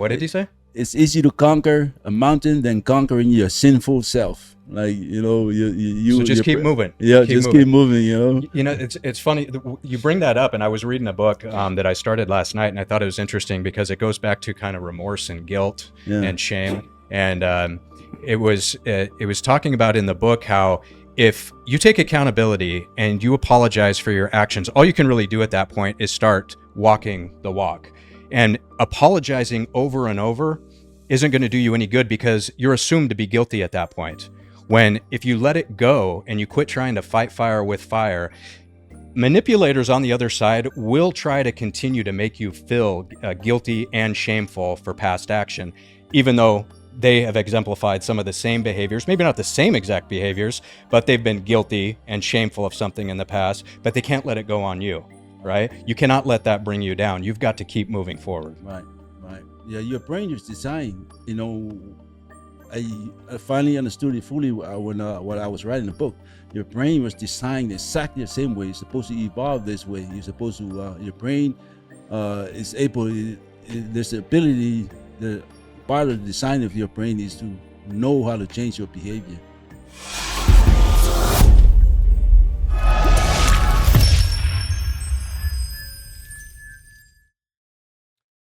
What did he say? It's easy to conquer a mountain than conquering your sinful self. Like, you So just keep moving. Yeah, keep moving, It's funny. You bring that up, and I was reading a book that I started last night, and I thought it was interesting because it goes back to kind of remorse and guilt and shame. And it was talking about in the book how if you take accountability and you apologize for your actions, all you can really do at that point is start walking the walk. And apologizing over and over isn't going to do you any good because you're assumed to be guilty at that point. When if you let it go and you quit trying to fight fire with fire, manipulators on the other side will try to continue to make you feel guilty and shameful for past action, even though they have exemplified some of the same behaviors, maybe not the same exact behaviors, but they've been guilty and shameful of something in the past, but they can't let it go on you, right? You cannot let that bring you down. You've got to keep moving forward. Right. Yeah, your brain is designed, I finally understood it fully when I was writing the book. Your brain was designed exactly the same way. It's supposed to evolve this way. You're supposed to, your brain is able, there's the ability, the part of the design of your brain is to know how to change your behavior.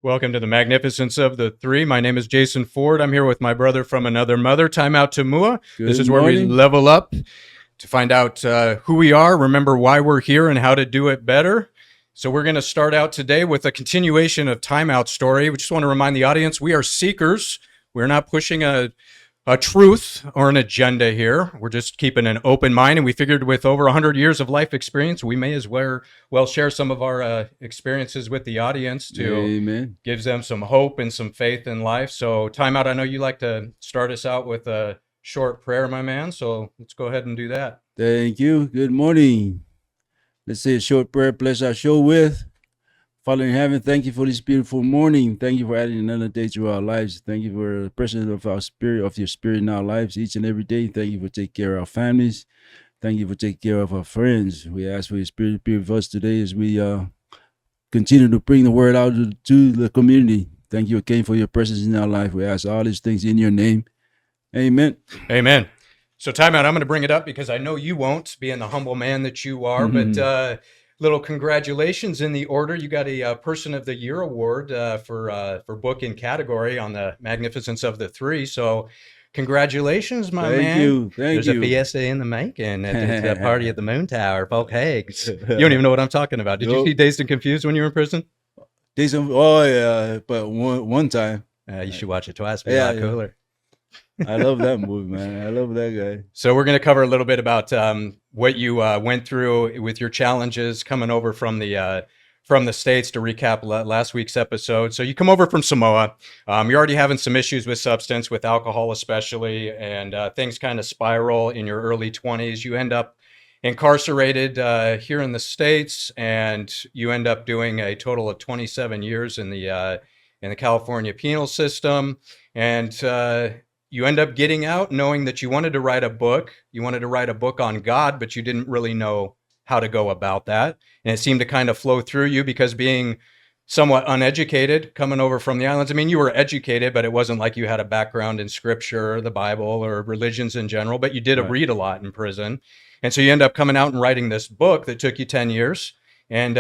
Welcome to the Magnificence of the Three. My name is Jason Ford. I'm here with my brother from another mother, Timeout, Taumua. This is where we level up to find out who we are, remember why we're here, and how to do it better. So we're going to start out today with a continuation of Timeout's story. We just want to remind the audience we are seekers. We're not pushing a truth or an agenda here. We're just keeping an open mind, and we figured with over 100 years of life experience, we may as well share some of our experiences with the audience to give them some hope and some faith in life. So Timeout, I know you like to start us out with a short prayer, my man, so let's go ahead and do that. Thank you. Good morning. Let's say a short prayer. Bless our show with Father in heaven, thank you for this beautiful morning. Thank you for adding another day to our lives. Thank you for the presence of your spirit in our lives each and every day. Thank you for taking care of our families. Thank you for taking care of our friends. We ask for your spirit to be with us today as we continue to bring the word out to the community. Thank you again for your presence in our life. We ask all these things in your name. Amen. Amen. So Timeout, I'm going to bring it up because I know you won't, being the humble man that you are, but little congratulations in the order. You got a Person of the Year award for book and category on the Magnificence of the Three. So congratulations, my man. Thank you. There's a fiesta in the making. It's a party at the Moon Tower. Folk Hags. You don't even know what I'm talking about. Did you see Dazed and Confused when you were in prison? Oh, yeah. But one time. You should watch it twice. Be a lot cooler. I love that movie, man. I love that guy. So we're going to cover a little bit about what you went through with your challenges coming over from the States to recap last week's episode. So you come over from Samoa. You're already having some issues with substance, with alcohol especially, and things kind of spiral in your early 20s. You end up incarcerated here in the States, and you end up doing a total of 27 years in the California penal system. And you end up getting out knowing that you wanted to write a book. You wanted to write a book on God, but you didn't really know how to go about that. And it seemed to kind of flow through you because being somewhat uneducated, coming over from the islands, I mean, you were educated, but it wasn't like you had a background in scripture or the Bible or religions in general, but you did read a lot in prison. And so you end up coming out and writing this book that took you 10 years. And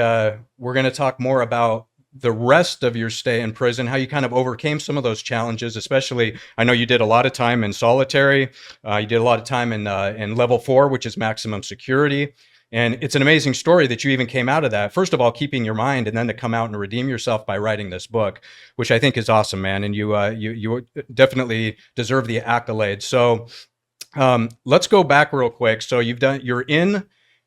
we're going to talk more about the rest of your stay in prison, how you kind of overcame some of those challenges, especially, I know you did a lot of time in solitary. You did a lot of time in level 4, which is maximum security. And it's an amazing story that you even came out of that. First of all, keeping your mind, and then to come out and redeem yourself by writing this book, which I think is awesome, man. And you definitely deserve the accolades. So let's go back real quick. So you're in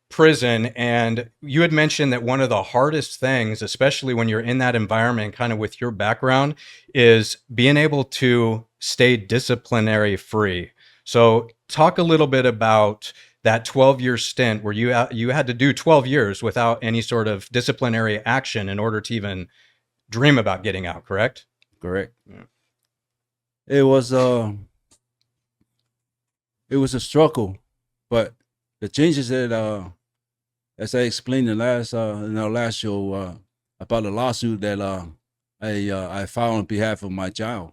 prison, and you had mentioned that one of the hardest things, especially when you're in that environment, kind of with your background, is being able to stay disciplinary free. So talk a little bit about that 12-year stint where you had to do 12 years without any sort of disciplinary action in order to even dream about getting out, correct? Correct. Yeah. It was a struggle, but the changes that as I explained in our last show about the lawsuit that I filed on behalf of my child.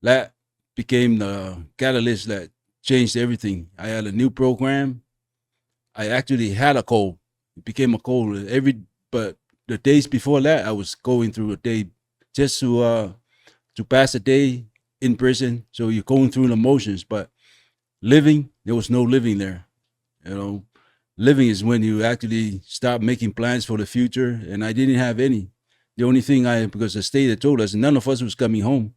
That became the catalyst that changed everything. I had a new program. I actually had a cold. It became a cold but the days before that, I was going through a day just to pass a day in prison. So you're going through the motions, but living, there was no living there. You know, living is when you actually start making plans for the future, and I didn't have any. The only thing because the state had told us none of us was coming home.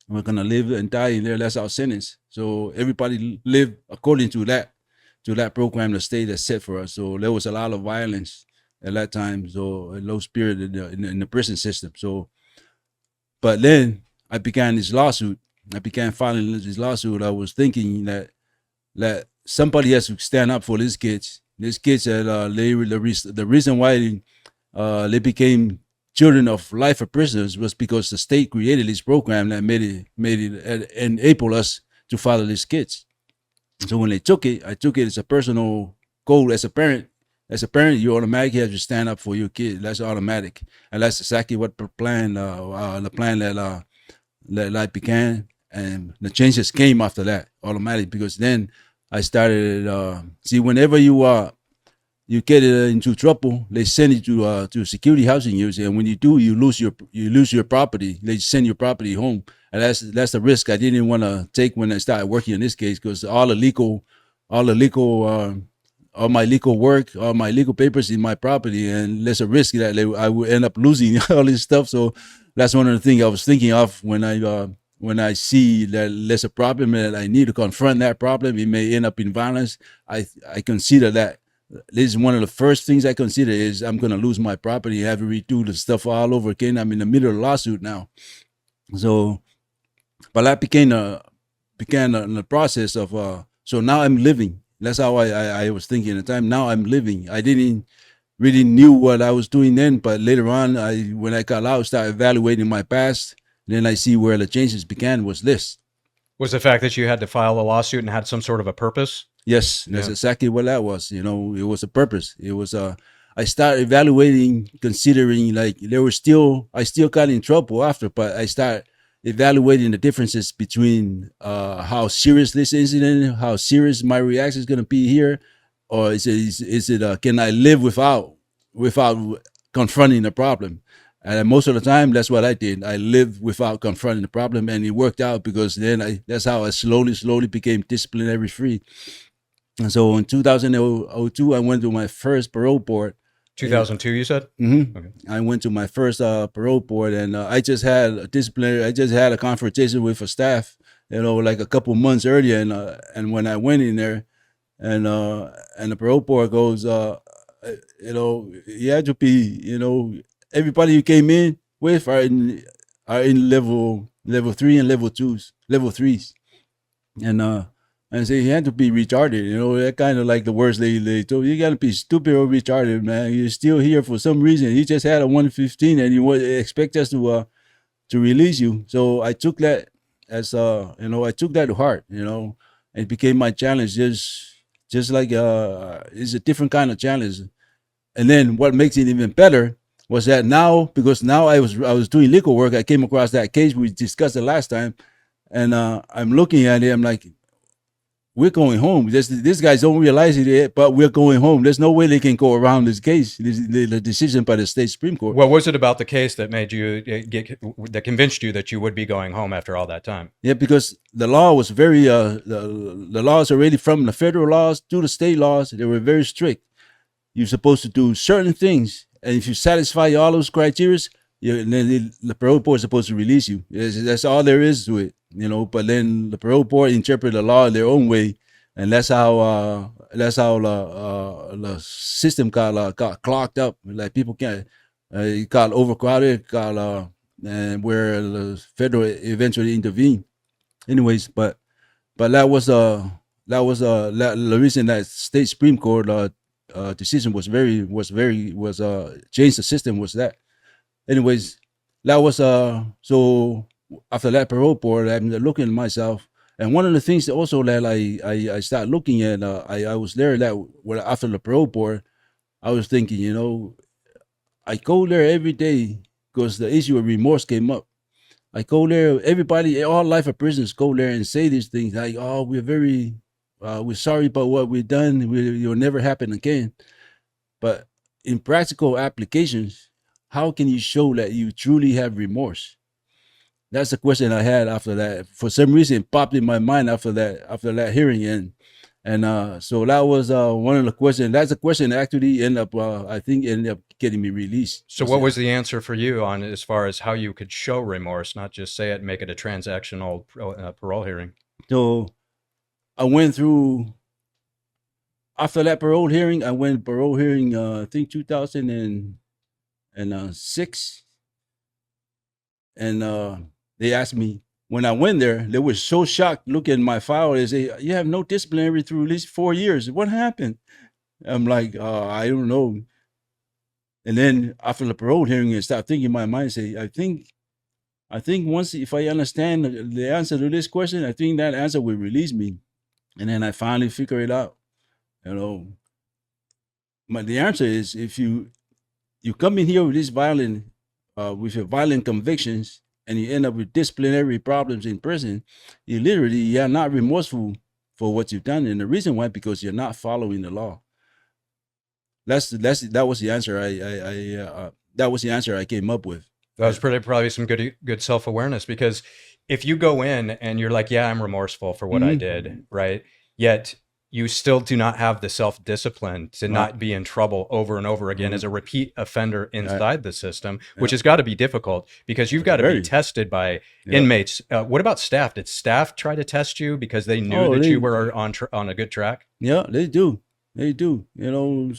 We're gonna live and die in there. That's our sentence. So everybody lived according to that program the state has set for us. So there was a lot of violence at that time. So a low spirit in the prison system. So, but then I began this lawsuit. I began filing this lawsuit. I was thinking that somebody has to stand up for these kids. These kids that the reason why they became children of life of prisoners was because the state created this program that made it enable us to follow these kids. So when they took it, I took it as a personal goal as a parent. As a parent, you automatically have to stand up for your kid. That's automatic, and that's exactly what the plan that I began, and the changes came after that automatic because then I started. See, whenever you get into trouble, they send you to security housing units, and when you do, you lose your property. They send your property home, and that's the risk I didn't want to take when I started working in this case because all my legal work, all my legal papers in my property, and there's a risk that I would end up losing all this stuff. So that's one of the things I was thinking of when I see that there's a problem and I need to confront that problem. It may end up in violence. I consider that this is one of the first things I consider is I'm going to lose my property, have to redo the stuff all over again. I'm in the middle of a lawsuit now. So, but that began the process of, so now I'm living. That's how I was thinking at the time. Now I'm living. I didn't really knew what I was doing then, but later on, when I got out, started evaluating my past. Then I see where the changes began was this. Was the fact that you had to file a lawsuit and had some sort of a purpose? Yes, that's exactly what that was. You know, it was a purpose. It was I started evaluating, considering like I still got in trouble after, but I started evaluating the differences between how serious this incident, how serious my reaction is going to be here, or is it can I live without confronting the problem? And most of the time, that's what I did. I lived without confronting the problem, and it worked out because then that's how I slowly became disciplinary free. And so in 2002, I went to my first parole board. 2002, you said? Mm-hmm. Okay. I went to my first parole board, and I just had a confrontation with a staff, like a couple months earlier, and when I went in there, and the parole board goes, you had to be, everybody you came in with are in level 3 and level 3s, and say he had to be retarded, that kind of like the words they told you got to be stupid or retarded, man. You're still here for some reason. You just had a 115 and you expect us to release you. So I took that as I took that to heart, it became my challenge. Just like it's a different kind of challenge. And then what makes it even better was that because now I was doing legal work, I came across that case we discussed it last time, and I'm looking at it. I'm like, we're going home. These guys don't realize it yet, but we're going home. There's no way they can go around this case, the decision by the state Supreme Court. What was it about the case that made you that convinced you that you would be going home after all that time? Yeah, because the law was very the laws already from the federal laws to the state laws. They were very strict. You're supposed to do certain things, and if you satisfy all those criteria, then the parole board is supposed to release you. That's all there is to it, But then the parole board interpret the law in their own way, and that's how the system got clogged up. Like people can't, it got overcrowded, and where the federal eventually intervened. Anyways, but that was the reason that state Supreme Court decision was changed the system was that. Anyways, that was so after that parole board, I'm looking at myself, and one of the things also that I started looking at, I was there after the parole board, I was thinking, I go there every day because the issue of remorse came up. I go there, everybody, all life of prisoners go there and say these things like, "Oh, we're sorry about what we've done. It'll never happen again." But in practical applications, how can you show that you truly have remorse? That's the question I had after that. For some reason, it popped in my mind after that hearing, and so that was one of the questions. That's a question that actually I think ended up getting me released. So what was the answer for you on as far as how you could show remorse, not just say it and make it a transactional parole hearing? So I went through, after that parole hearing, I went parole hearing, I think 2006. And they asked me, when I went there, they were so shocked looking at my file. They say, "You have no disciplinary through at least 4 years. What happened?" I'm like, "I don't know." And then after the parole hearing, I start thinking in my mind, say, I think once, if I understand the answer to this question, I think that answer will release me. And then I finally figure it out. But the answer is, if you come in here with this with your violent convictions, and you end up with disciplinary problems in prison, you're not remorseful for what you've done. And the reason why, because you're not following the law. That was the answer that was the answer I came up with. That was probably some good self-awareness, because if you go in and you're like, yeah, I'm remorseful for what I did, right? Yet you still do not have the self-discipline to not be in trouble over and over again as a repeat offender inside the system, which has got to be difficult, because you've got to be tested by inmates. What about staff? Did staff try to test you because they knew that you were on a good track? Yeah, they do. They do. I don't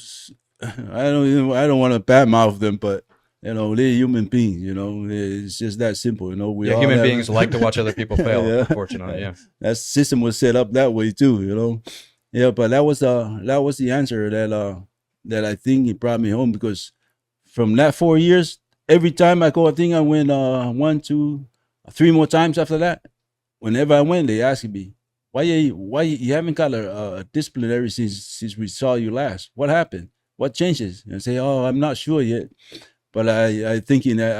want to badmouth them, but they're human beings. It's just that simple. Human beings like to watch other people fail. Unfortunately, that system was set up that way too. Yeah, but that was the answer that I think it brought me home, because from that 4 years, every time I go, I think I went 1, 2, 3 more times after that. Whenever I went, they asked me, why you haven't got a disciplinary since we saw you last? What happened? What changes? And I say, oh, I'm not sure yet. But I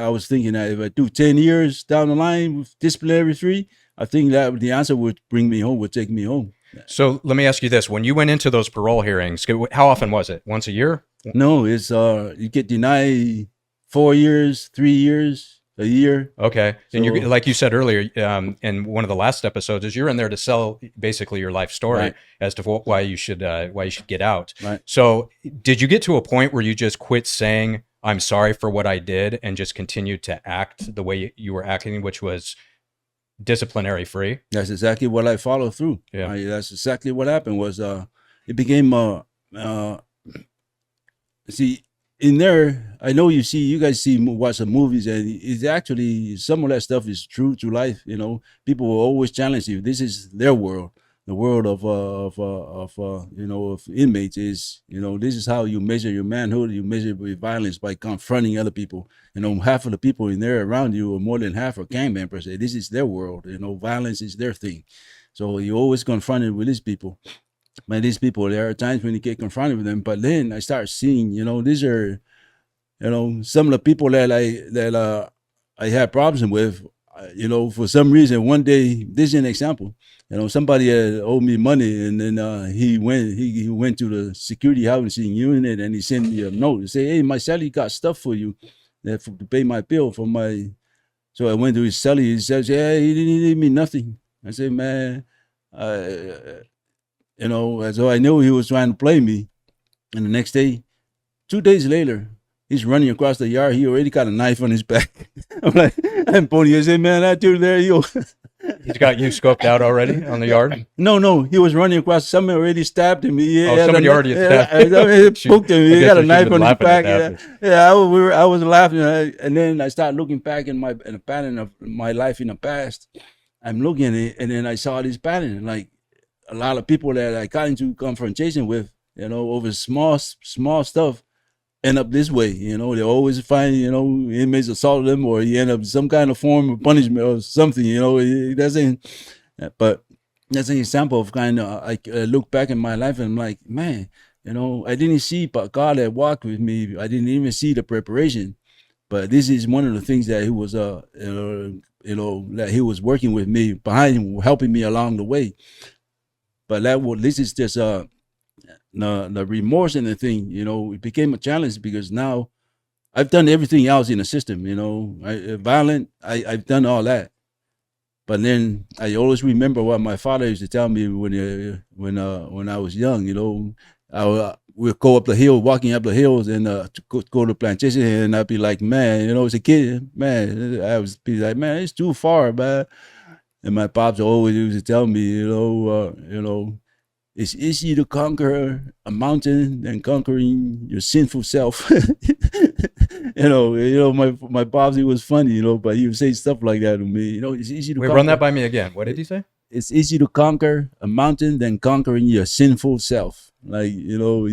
was thinking that if I do 10 years down the line with disciplinary free, I think that the answer would bring me home, would take me home. So let me ask you this: when you went into those parole hearings, how often was it? Once a year? No, it's you get denied 4 years, 3 years, a year. Okay, so, and you, like you said earlier, in one of the last episodes, is you're in there to sell basically your life story as to why you should get out. Right. So did you get to a point where you just quit saying, "I'm sorry for what I did," and just continued to act the way you were acting, which was disciplinary free? That's exactly what I followed through. Yeah, that's exactly what happened. Was it became see, in there, I know you guys watch some movies, and it's actually, some of that stuff is true to life. People will always challenge you. This is their world. The world of inmates is, this is how you measure your manhood. You measure with violence by confronting other people. Half of the people in there around you, or more than half, are gang members. This is their world. Violence is their thing. So you're always confronted with these people. But these people, there are times when you get confronted with them. But then I start seeing, these are, some of the people that I had problems with. For some reason, one day, this is an example. Somebody had owed me money, and then he went to the security housing unit, and he sent me a note to say, "Hey, my cellie got stuff for you to pay my bill for my." So I went to his cellie. He says, "Yeah, he didn't need me nothing." I said, "Man, so I knew he was trying to play me." And the next day, 2 days later, he's running across the yard. He already got a knife on his back. I'm pointing. I said, "Man, that dude there, he's got you scoped out already on the yard." No, he was running across. Somebody already stabbed him. Somebody already stabbed him. Poked him. He got a knife on his back. I was laughing, and then I started looking back in a pattern of my life in the past. I'm looking at it, and then I saw this pattern, like a lot of people that I got into confrontation with, over small stuff, end up this way. They always find, inmates assault them, or you end up some kind of form of punishment or something. It doesn't. But that's an example of kind of, I look back in my life and I'm like, man, I didn't see, but God had walked with me. I didn't even see the preparation. But this is one of the things that he was, that he was working with me behind him, helping me along the way. But this is just the remorse and the thing, it became a challenge because now I've done everything else in the system, violent. I've done all that. But then I always remember what my father used to tell me when I was young. I would go up the hill, walking up the hills, and to go to plantation, and I'd be like, man, as a kid, man, I was be like, man, it's too far, man. And my pops always used to tell me, it's easy to conquer a mountain than conquering your sinful self. My pops, he was funny, but he would say stuff like that to me. It's easy to Wait, run that by me again. What did he say? It's easy to conquer a mountain than conquering your sinful self. Like, So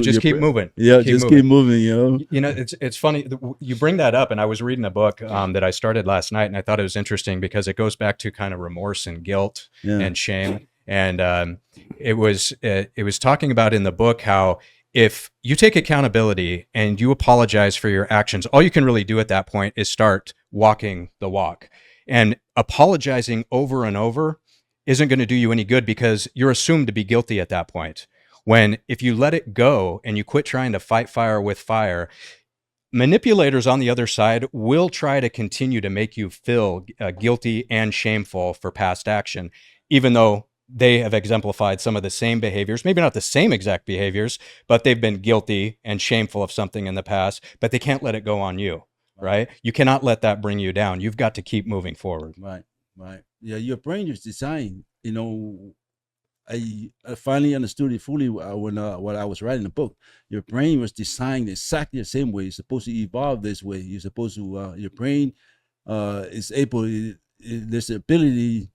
just keep moving. Yeah, keep moving. It's funny. You bring that up, and I was reading a book that I started last night, and I thought it was interesting because it goes back to kind of remorse and guilt and shame. And it was talking about in the book how if you take accountability and you apologize for your actions, all you can really do at that point is start walking the walk. And apologizing over and over isn't going to do you any good because you're assumed to be guilty at that point. When if you let it go and you quit trying to fight fire with fire, manipulators on the other side will try to continue to make you feel guilty and shameful for past action, even though they have exemplified some of the same behaviors, maybe not the same exact behaviors, but they've been guilty and shameful of something in the past, but they can't let it go on you, right? You cannot let that bring you down. You've got to keep moving forward. Right. Yeah, your brain is designed, I finally understood it fully when I was writing the book. Your brain was designed exactly the same way. It's supposed to evolve this way. You're supposed to, your brain is able, there's the ability,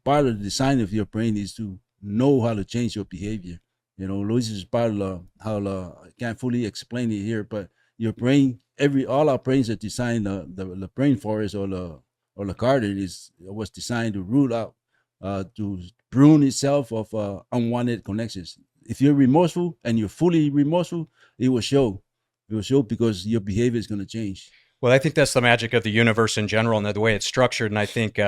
part of the design of your brain is to know how to change your behavior. This is part of how I can't fully explain it here, but your brain, all our brains are designed. The brain forest or the garden was designed to root out, to prune itself of unwanted connections. If you're remorseful and you're fully remorseful, it will show. It will show because your behavior is going to change. Well, I think that's the magic of the universe in general and the way it's structured. And I think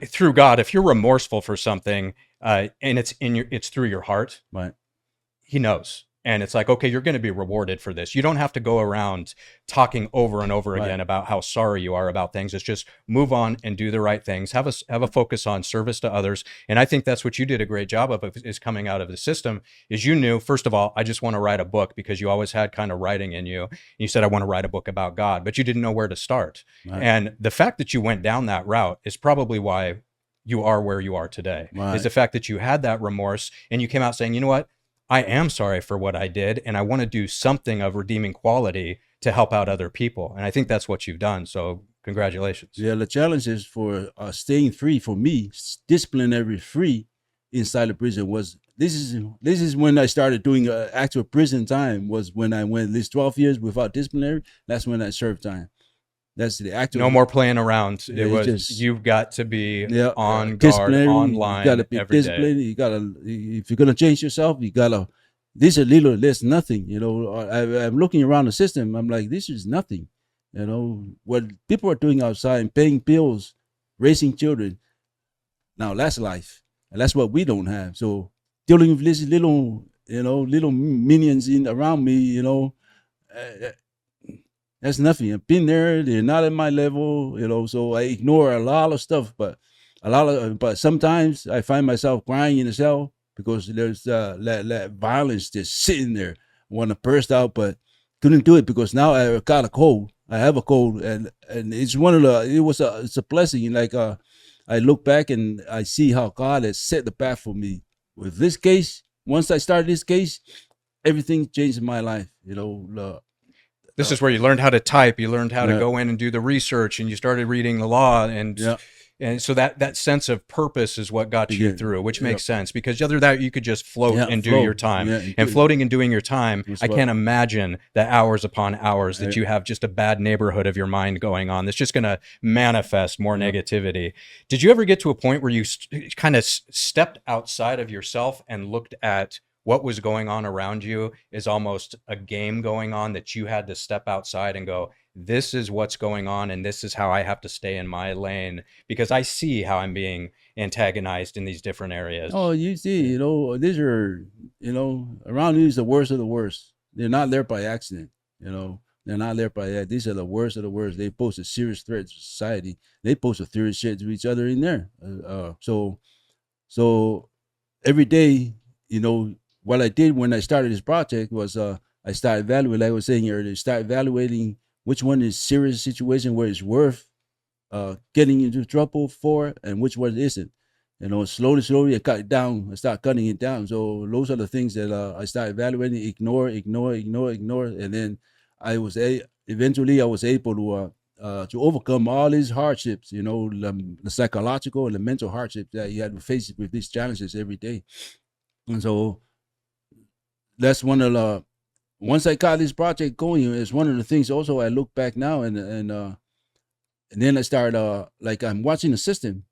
through God, if you're remorseful for something and it's through your heart, right? He knows. And it's like, okay, you're going to be rewarded for this. You don't have to go around talking over and over again about how sorry you are about things. It's just move on and do the right things. Have a focus on service to others. And I think that's what you did a great job of is coming out of the system is you knew, first of all, I just want to write a book because you always had kind of writing in you. You said, I want to write a book about God, but you didn't know where to start. Right. And the fact that you went down that route is probably why you are where you are today, is the fact that you had that remorse and you came out saying, you know what? I am sorry for what I did, and I want to do something of redeeming quality to help out other people. And I think that's what you've done. So congratulations. Yeah, the challenge is for staying free. For me, disciplinary free inside the prison was, this is when I started doing actual prison time, was when I went these 12 years without disciplinary. That's when I served time. That's the actual. No more playing around. You've got to be on guard, online. You got to be disciplined. You got to, if you're gonna change yourself, you gotta. There's nothing. I'm looking around the system. I'm like, this is nothing. What people are doing outside, paying bills, raising children. Now that's life, and that's what we don't have. So dealing with these little minions around me, that's nothing. I've been there. They're not at my level, so I ignore a lot of stuff. But sometimes I find myself crying in the cell because there's that violence just sitting there. I want to burst out, but couldn't do it because now I got a cold. I have a cold, and it's it's a blessing. Like I look back and I see how God has set the path for me. With this case, once I started this case, everything changed in my life. This is where you learned how to type. You learned how to go in and do the research, and you started reading the law. And so that sense of purpose is what got you through, which makes sense because other than that, you could just float and do your time. And floating and doing your time, I can't imagine the hours upon hours that you have just a bad neighborhood of your mind going on. That's just going to manifest more negativity. Did you ever get to a point where you kind of stepped outside of yourself and looked at what was going on around you is almost a game going on that you had to step outside and go, this is what's going on and this is how I have to stay in my lane because I see how I'm being antagonized in these different areas. Oh, you see, these are, around you is the worst of the worst. They're not there by accident, They're not there by that. These are the worst of the worst. They pose a serious threat to society. They pose a serious shit to each other in there. So every day, what I did when I started this project was I started evaluating, like I was saying earlier, start evaluating which one is serious situation where it's worth getting into trouble for and which one isn't. Slowly I cut it down. I start cutting it down. So those are the things that I start evaluating, ignore, and then eventually I was able to overcome all these hardships, the psychological and the mental hardships that you had to face with these challenges every day. And so that's one of the, once I got this project going, it's one of the things also I look back now and then I start like I'm watching the system.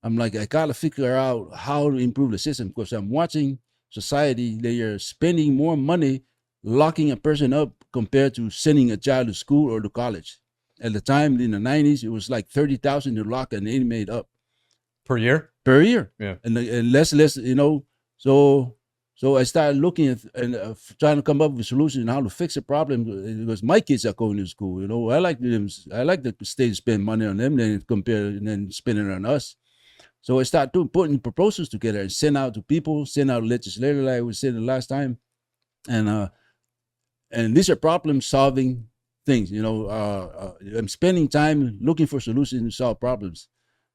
I'm like, I gotta figure out how to improve the system because I'm watching society. They are spending more money locking a person up compared to sending a child to school or to college. At the time in the 90s, it was like 30,000 to lock an inmate up per year. Yeah, and less, So I started looking at and trying to come up with a solution how to fix the problem because my kids are going to school. I like the state to spend money on them than spending it on us. So I started putting proposals together and send out to people, send out legislators like we said the last time, and these are problem solving things. I'm spending time looking for solutions to solve problems,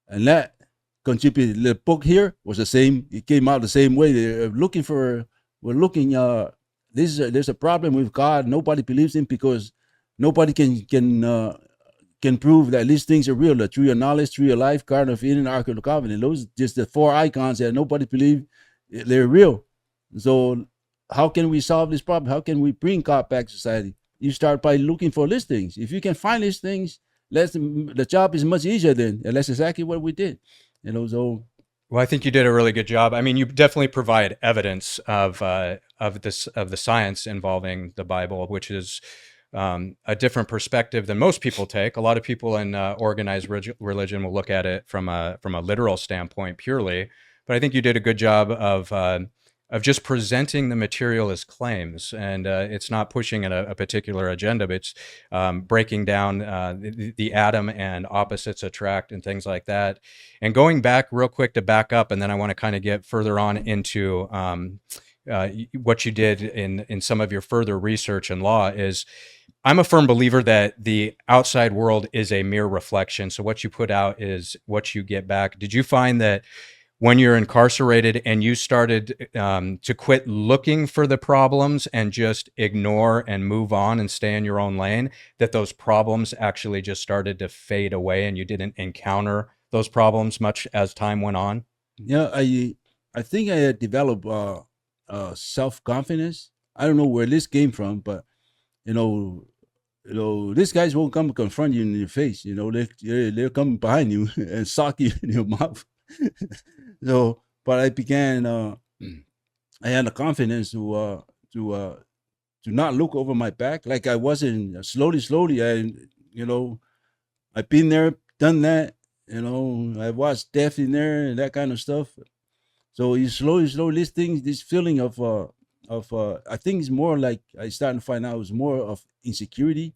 and that contributed. The book here was the same. It came out the same way. They're looking. There's a problem with God. Nobody believes in because nobody can prove that these things are real. The tree of knowledge, tree of life, Garden of Eden, Ark of the Covenant. Those just the four icons that nobody believes they're real. So how can we solve this problem? How can we bring God back to society? You start by looking for these things. If you can find these things, the job is much easier then. And that's exactly what we did. So. Well, I think you did a really good job. I mean, you definitely provide evidence of the science involving the Bible, which is a different perspective than most people take. A lot of people in organized religion will look at it from a literal standpoint purely, but I think you did a good job of just presenting the material as claims, and it's not pushing a particular agenda, but it's breaking down the atom and opposites attract and things like that. And going back real quick to back up, and then I want to kind of get further on into what you did in some of your further research in law is, I'm a firm believer that the outside world is a mere reflection. So what you put out is what you get back. Did you find that when you're incarcerated and you started to quit looking for the problems and just ignore and move on and stay in your own lane, that those problems actually just started to fade away and you didn't encounter those problems much as time went on? Yeah, I think I had developed self-confidence. I don't know where this came from, but these guys won't come confront you in your face. They'll come behind you and sock you in your mouth. So, but I began. I had the confidence to not look over my back. Like I wasn't. Slowly. I've been there, done that. I watched death in there and that kind of stuff. So you slowly, this feeling of I think it's more like I started to find out it was more of insecurity,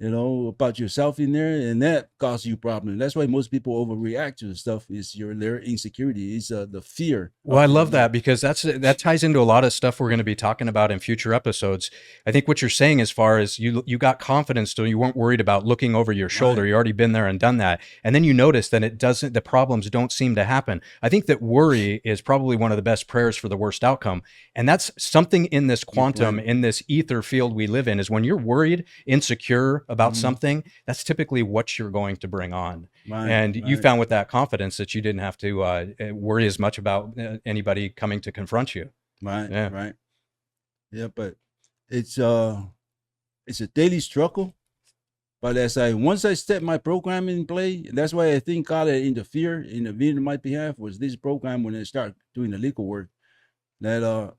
about yourself in there, and that causes you problems. That's why most people overreact to the stuff is their insecurity, is the fear. Well, I love that because that ties into a lot of stuff we're going to be talking about in future episodes. I think what you're saying as far as you got confidence, so you weren't worried about looking over your shoulder. Right. You already been there and done that. And then you notice that the problems don't seem to happen. I think that worry is probably one of the best prayers for the worst outcome. And that's something in this quantum, in this ether field we live in, is when you're worried, insecure about something, that's typically what you're going to bring on. And you found with that confidence that you didn't have to worry as much about anybody coming to confront you. Right. Yeah, but it's a daily struggle. But once I step my program in play, that's why I think God intervened on my behalf, was this program when I start doing the legal work, that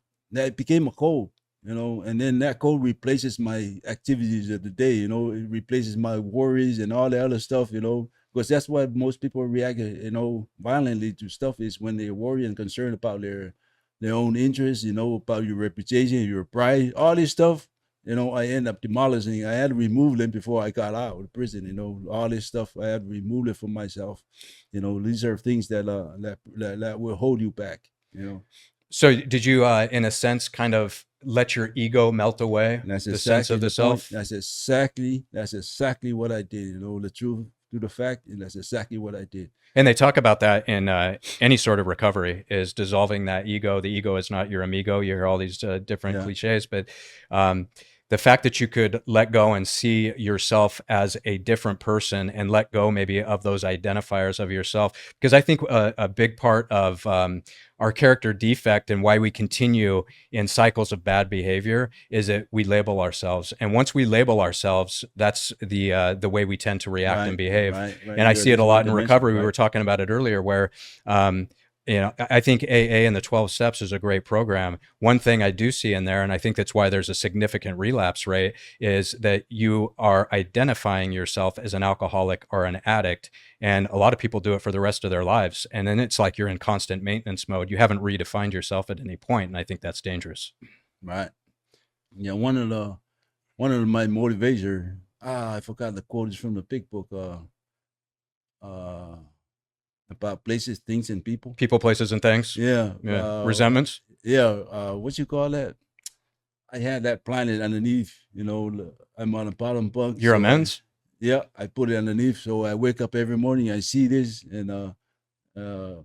became a code. and then that code replaces my activities of the day, it replaces my worries and all the other stuff, because that's why most people react, violently to stuff is when they're worried and concerned about their own interests, about your reputation, your pride, all this stuff. I end up demolishing. I had to remove them before I got out of prison. All this stuff I had to remove it from myself. These are things that will hold you back. So did you, in a sense, kind of let your ego melt away? And that's the exactly sense of the point. self? That's exactly what I did. The truth to the fact, and that's exactly what I did. And they talk about that in any sort of recovery, is dissolving that ego. The ego is not your amigo. You hear all these different cliches, but the fact that you could let go and see yourself as a different person and let go maybe of those identifiers of yourself. Because I think a big part of our character defect and why we continue in cycles of bad behavior is that we label ourselves. And once we label ourselves, that's the way we tend to react and behave. Right. And I see it a lot in recovery. We were talking about it earlier, where I think AA and the 12 steps is a great program. One thing I do see in there, and I think that's why there's a significant relapse rate, is that you are identifying yourself as an alcoholic or an addict. And a lot of people do it for the rest of their lives. And then it's like you're in constant maintenance mode. You haven't redefined yourself at any point. And I think that's dangerous. Right. Yeah. One of my motivators, I forgot the quote, is from the big book, about places, things, and people. People, places, and things. Yeah. Resentments. Yeah. What you call that? I had that planet underneath. I'm on the bottom bunk. Your amends. I put it underneath. So I wake up every morning. I see this, and now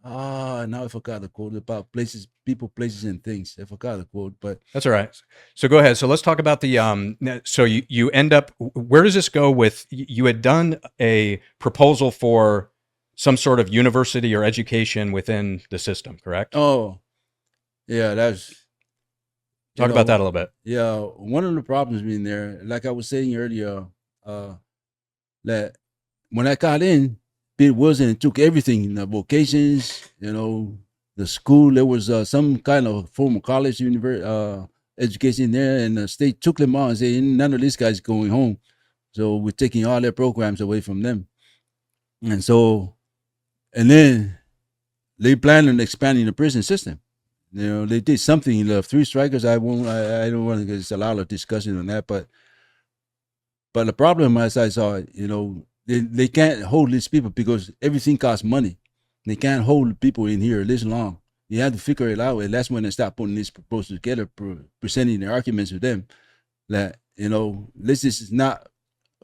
I forgot the quote about places, people, places, and things. I forgot the quote, but that's all right. So go ahead. So let's talk about the so you end up, where does this go with, you had done a proposal for some sort of university or education within the system, correct? Oh, yeah, that's... Talk about that a little bit. Yeah, one of the problems being there, like I was saying earlier, that when I got in, it wasn't, it took everything, the vocations, the school. There was some kind of formal college, education there, and the state took them out and said, none of these guys going home. So we're taking all their programs away from them. And then they planned on expanding the prison system. They did something. The 3 strikers, I don't want to, there's a lot of discussion on that, but the problem, as I saw it, they can't hold these people because everything costs money. They can't hold people in here this long. You have to figure it out, and that's when they start putting these proposals together, presenting their arguments to them that this is not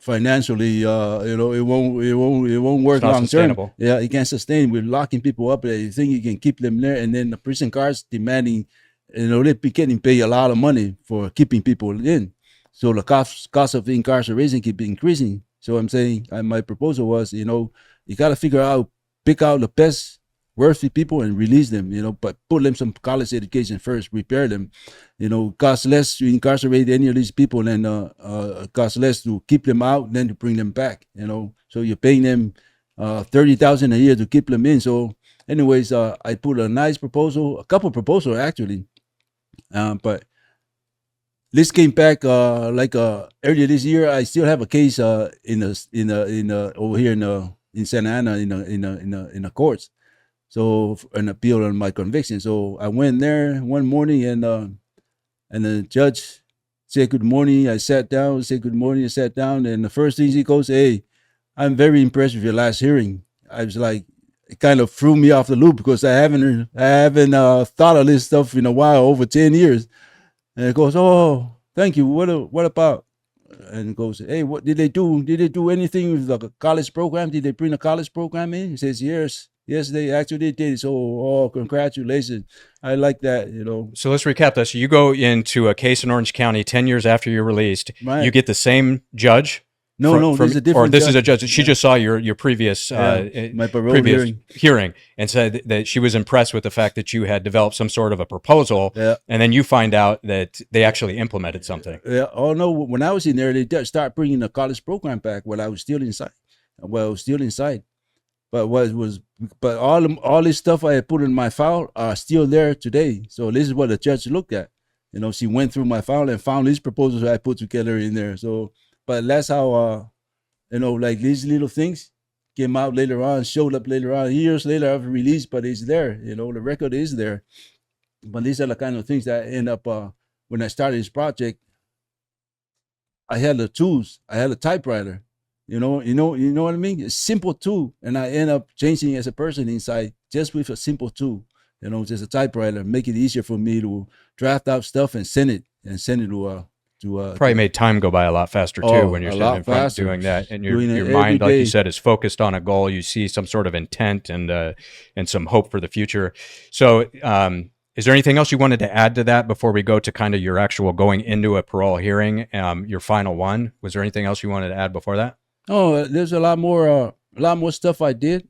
financially, it won't work long term. Yeah, it can't sustain. We're locking people up. You think you can keep them there, and then the prison guards demanding, they're getting paid a lot of money for keeping people in. So the cost of incarceration keep increasing. So I'm saying, my proposal was, you got to figure out, pick out the best worthy people and release them, but put them some college education first, prepare them. Cost less to incarcerate any of these people than cost less to keep them out than to bring them back. So you're paying them $30,000 a year to keep them in. So, anyways, I put a nice proposal, a couple proposals actually, but this came back earlier this year. I still have a case over here in Santa Ana in the courts. So an appeal on my conviction. So I went there one morning, and the judge said good morning. I sat down, said good morning, I sat down, and the first thing he goes, "Hey, I'm very impressed with your last hearing." I was like, it kind of threw me off the loop because I haven't thought of this stuff in a while, over 10 years. And it goes, "Oh, thank you. What about?" And it goes, "Hey, what did they do? Did they do anything with the college program? Did they bring a college program in?" He says, Yes, they actually did. So, congratulations. I like that, So let's recap this. You go into a case in Orange County 10 years after you're released. Right. You get the same judge. No, this is a different judge. Is a judge. She just saw your previous my previous hearing and said that she was impressed with the fact that you had developed some sort of a proposal. Yeah. And then you find out that they actually implemented something. Yeah. Oh no, when I was in there, they start bringing the college program back when I was still inside. But all this stuff I had put in my file are still there today. So this is what the judge looked at. she went through my file and found these proposals I put together in there. So, but that's how, like these little things came out later on, showed up later on, years later after release, but it's there, the record is there. But these are the kind of things that end up, when I started this project, I had the tools, I had a typewriter, you know what I mean? A simple tool, and I end up changing as a person inside just with a simple tool, just a typewriter, make it easier for me to draft out stuff and send it to Probably made time go by a lot faster too when you're sitting in front doing that, and your mind, like you said, is focused on a goal. You see some sort of intent and some hope for the future. So, is there anything else you wanted to add to that before we go to kind of your actual going into a parole hearing, your final one? Was there anything else you wanted to add before that? Oh, there's a lot more stuff I did,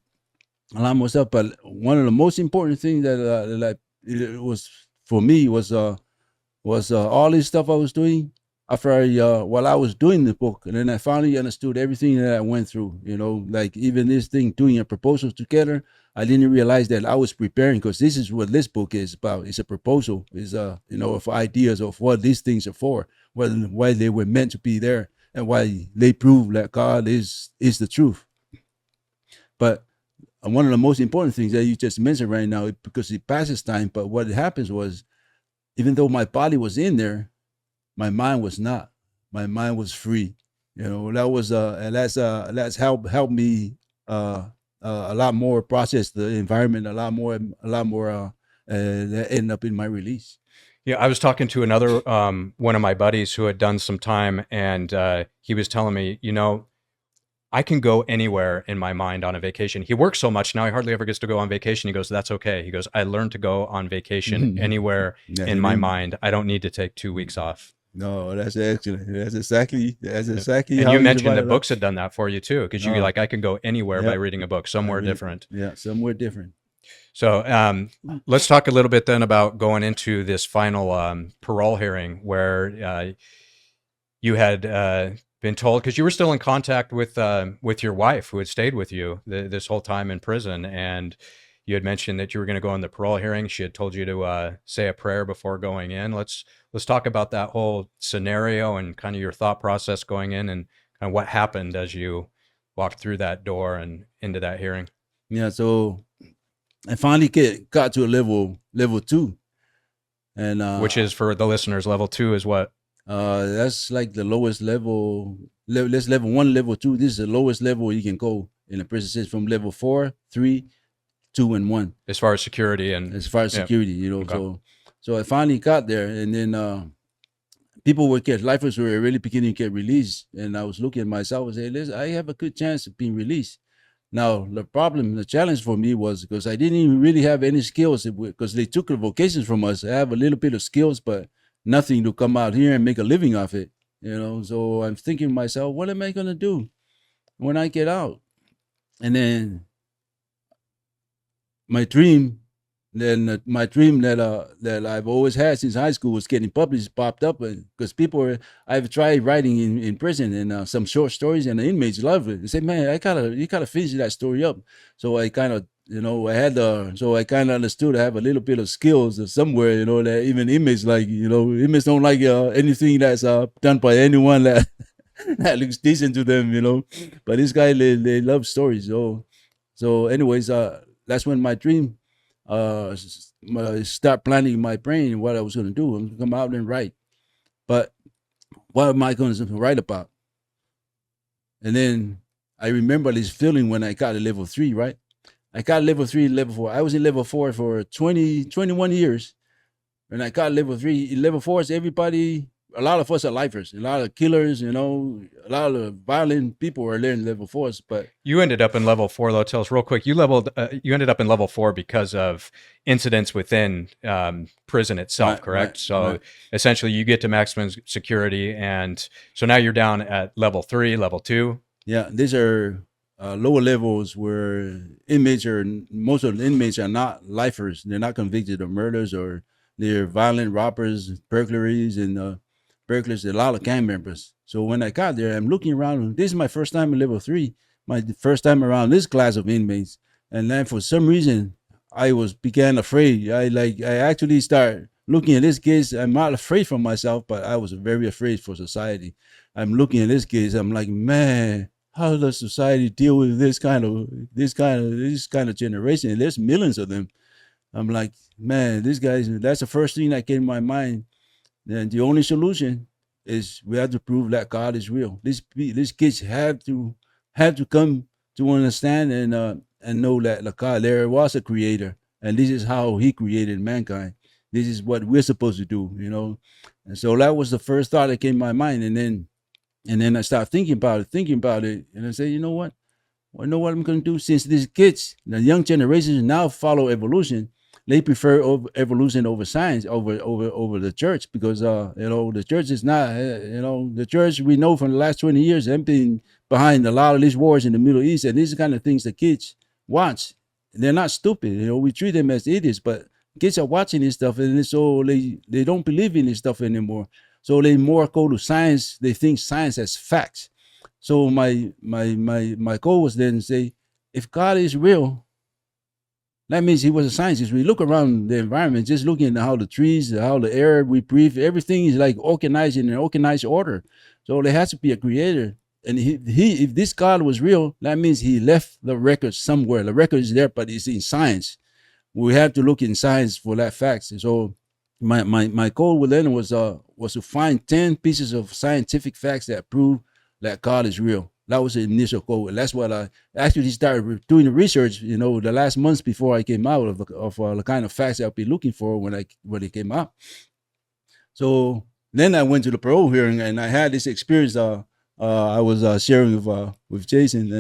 a lot more stuff. But one of the most important things that it was for me was all this stuff I was doing after while I was doing the book, and then I finally understood everything that I went through. Like even this thing, doing a proposal together, I didn't realize that I was preparing, because this is what this book is about. It's a proposal, is of ideas of what these things are for, why they were meant to be there, and why they prove that God is the truth. But one of the most important things that you just mentioned right now, because it passes time, but what happens was, even though my body was in there, my mind was not. My mind was free. That was and that's helped me a lot more process the environment, a lot more that end up in my release. Yeah, I was talking to another one of my buddies who had done some time, and he was telling me, I can go anywhere in my mind on a vacation. He works so much now, he hardly ever gets to go on vacation. He goes, that's okay. He goes, I learned to go on vacation anywhere in my mind. I don't need to take 2 weeks off. No, that's excellent. That's exactly. And you mentioned that books had done that for you too, because you're like, I can go anywhere by reading a book, somewhere different. Yeah, somewhere different. So let's talk a little bit then about going into this final parole hearing, where you had been told, because you were still in contact with your wife who had stayed with you this whole time in prison, and you had mentioned that you were going to go on the parole hearing. She had told you to say a prayer before going in. Let's talk about that whole scenario and kind of your thought process going in, and kind of what happened as you walked through that door and into that hearing. Yeah, so I finally got to a level 2, and which is, for the listeners, level 2 is what? That's like the lowest level. That's level 1, level 2. This is the lowest level you can go in a prison system, from level 4, 3, 2, and 1. As far as security Okay. So I finally got there, and then lifers were really beginning to get released, and I was looking at myself and saying, listen, I have a good chance of being released. Now, the challenge for me was, because I didn't even really have any skills, because they took the vocations from us. I have a little bit of skills, but nothing to come out here and make a living off it, So I'm thinking to myself, what am I going to do when I get out? And then my dream that I've always had since high school was getting published, popped up, because I've tried writing in prison, and some short stories, and the inmates love it. They say, man, you gotta finish that story up. So I kind of, I kind of understood I have a little bit of skills somewhere, that even inmates like, inmates don't like anything that's done by anyone that that looks decent to them, But this guy, they love stories. So anyways, that's when my dream, start planning my brain what I was going to do. I'm going to come out and write. But what am I going to write about? And then I remember this feeling when I got to level 3, right? I got level 3, level 4. I was in level 4 for 21 years. And I got level 3. In level 4 is everybody, a lot of us are lifers, a lot of killers, a lot of violent people are there in level 4s. But you ended up in level 4, though. Tell us real quick. You ended up in level 4 because of incidents within prison itself, correct? So essentially, you get to maximum security, and so now you're down at level 3, level 2. Yeah, these are lower levels where most of the inmates are not lifers. They're not convicted of murders, or they're violent robbers, burglaries, and burglars, a lot of gang members. So when I got there, I'm looking around. This is my first time in level 3, my first time around this class of inmates. And then for some reason, I began afraid. I actually start looking at this case, I'm not afraid for myself, but I was very afraid for society. I'm looking at this case, I'm like, man, how does society deal with this kind of generation? And there's millions of them. I'm like, man, this guy's that's the first thing that came to my mind. Then the only solution is we have to prove that God is real. These kids have to come to understand and know that the God there was a creator, and this is how He created mankind. This is what we're supposed to do, And so that was the first thought that came to my mind, and then I started thinking about it, and I said, you know what? I know what I'm going to do. Since these kids, the young generations now follow evolution, they prefer evolution over science, over the church, because the church is not the church we know from the last 20 years have been behind a lot of these wars in the Middle East, and these are the kind of things the kids watch. They're not stupid, we treat them as idiots, but kids are watching this stuff, and so they don't believe in this stuff anymore. So they more go to science. They think science as facts. So my goal was then to say, if God is real, that means He was a scientist. We look around the environment, just looking at how the trees, how the air we breathe, everything is like organized in an organized order. So there has to be a creator. And he if this God was real, that means He left the record somewhere. The record is there, but it's in science. We have to look in science for that facts. And so my goal then was to find 10 pieces of scientific facts that prove that God is real. That was the initial goal. And that's what I actually started doing the research, the last months before I came out of the kind of facts I'll be looking for when it came out. So then I went to the parole hearing, and I had this experience I was sharing with Jason,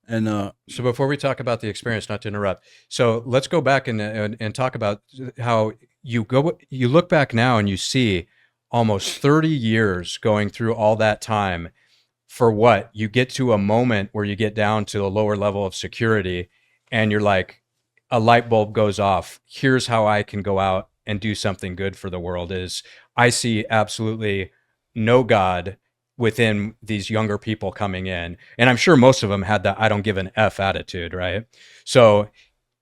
and So before we talk about the experience, not to interrupt, so let's go back and talk about how you look back now and you see almost 30 years going through all that time for what? You get to a moment where you get down to a lower level of security and you're like, a light bulb goes off. Here's how I can go out and do something good for the world. Is I see absolutely no God within these younger people coming in. And I'm sure most of them had the I don't give an F attitude, right? So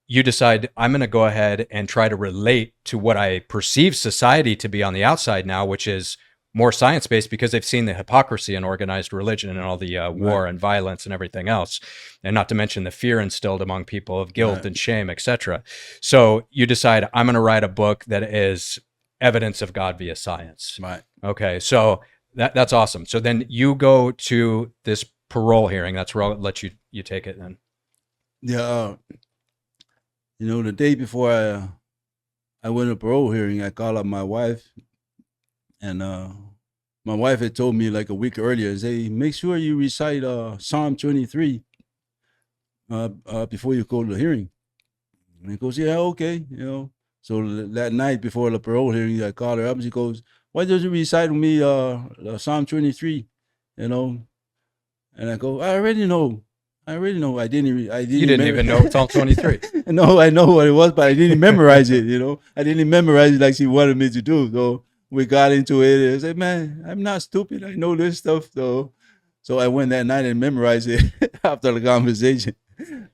you decide, I'm going to go ahead and try to relate to what I perceive society to be on the outside now, which is more science-based, because they've seen the hypocrisy in organized religion and all the war and violence and everything else, and not to mention the fear instilled among people of guilt and shame, etc. So you decide, I'm going to write a book that is evidence of God via science. Right. Okay, so that's awesome. So then you go to this parole hearing. That's where I'll let you take it then. Yeah. The day before I went to parole hearing, I called up my wife, and my wife had told me like a week earlier, say, make sure you recite Psalm 23 before you go to the hearing. And he goes, yeah, okay, So that night before the parole hearing, I called her up, and she goes, why don't you recite with me Psalm 23? And I go, I already know. I didn't. You didn't even know Psalm 23. No, I know what it was, but I didn't memorize it. I didn't memorize it like she wanted me to do. So we got into it, and I said, "Man, I'm not stupid. I know this stuff, though." So I went that night and memorized it after the conversation.